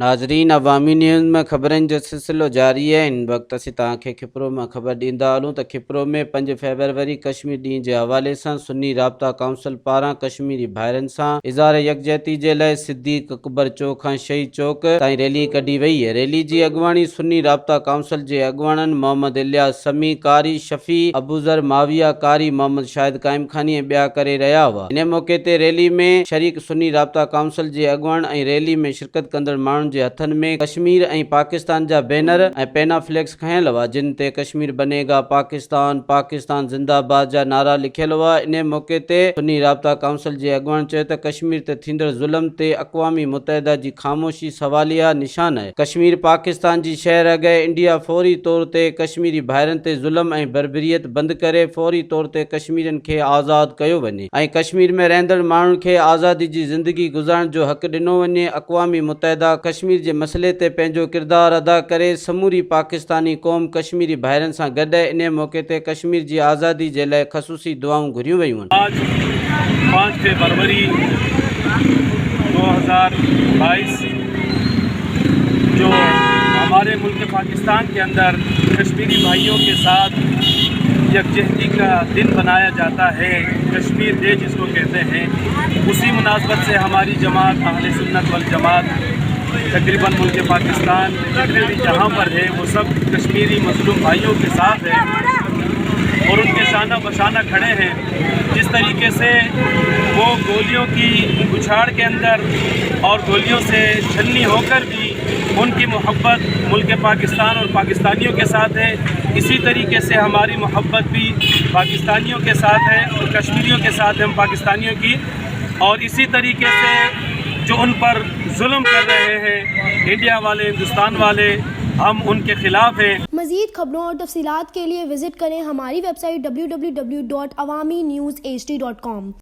नाज़रीन, अवामी न्यूज़ में ख़बरनि जो सिलसिलो जारी है। इन वक्त असीं तव्हांखे खिपरो में ख़बर ॾींदा हलूं त खिपरो में 5 फरवरी कश्मीर ॾींहं जे हवाले सां सुन्नी राब्ता काउंसिल पारां कश्मीरी भाइरनि सां इज़हार यकजहती जे लाइ सिद्दीक़ अकबर चौक खां शहीद चौक ताईं रैली कढी वई है। रैली जी अॻुवाणी सुन्नी राब्ता काउंसिल जे अॻुवाणनि मोहम्मद इलियास समी कारी शफ़ी अबूज़र माविया कारी मोहम्मद शाहिद काइम खानी ऐं ॿिया करे रहिया हुआ। इन मौक़े ते रैली में शरीक सुन्नी राब्ता काउंसिल जे अॻुवाण ऐं रैली में शिरकत कंदड़ माण्हुनि जे हथनि में कश्मीर ऐं पाकिस्तान जा बैनर ऐं पेना फ्लैक्स खयल हुआ, जिन ते कश्मीर बनेगा पाकिस्तान, पाकिस्तान जिंदाबाद जा नारा लिखियल हुआ। इन मौक़े ते सुन्नी राब्ता काउंसिल जे अॻुवाण चयो त कश्मीर ते थींदड़ ज़ुल्म ते अक़वामी मुतहिदा जी ख़ामोशी सवालिया निशान आहे। कश्मीर पाकिस्तान जी शहर अॻे इंडिया फौरी तौर ते कश्मीरी भाइरनि ते ज़ुल्म ऐं बर्बरियत बंदि करे फौरी तौर ते कश्मीरियुनि खे आज़ाद कयो वञे ऐं कश्मीर में रहंदड़ माण्हुनि खे आज़ादी जी ज़िंदगी गुज़ारण जो हक़ ॾिनो वञे। अक़वामी मुतहिदा कश्मीर जे मसइले ते पंहिंजो किरदारु अदा करे समूरी पाकिस्तानी क़ौम कश्मीरी भाइरनि सां गॾु आहे। इन मौक़े ते कश्मीर जी आज़ादी जे लाइ ख़ुसूसी दुआऊं घुरियूं वयूं आहिनि। आज 5 फरवरी 2022 जो हमारे मुल्क पाकिस्तान के अंदर कश्मीरी भाइयों के साथ यकजहती का दिन बनाया जाता है, कश्मीर डे जिसको कहते हैं, उसी मुनासबत से हमारी जमात अहले सुन्नत वल जमात तकरीबन मुल्क पाकिस्तान जितने भी जहाँ पर है वो सब कश्मीरी मजलूम भाइयों के साथ है और उनके शाना बशाना खड़े हैं। जिस तरीके से वो गोलियों की उछाड़ के अंदर और गोलियों से छन्नी होकर भी उनकी मोहब्बत मुल्क पाकिस्तान और पाकिस्तानियों के साथ है, इसी तरीके से हमारी मोहब्बत भी पाकिस्तानियों के साथ है और कश्मीरियों के साथ है हम पाकिस्तानियों की। और इसी तरीके से जो उन पर जुल्म कर रहे हैं इंडिया वाले, हिंदुस्तान वाले, हम उनके खिलाफ हैं। मज़ीद खबरों और तफसीलात के लिए विजिट करें हमारी वेबसाइट www.awamiNewsHD.com।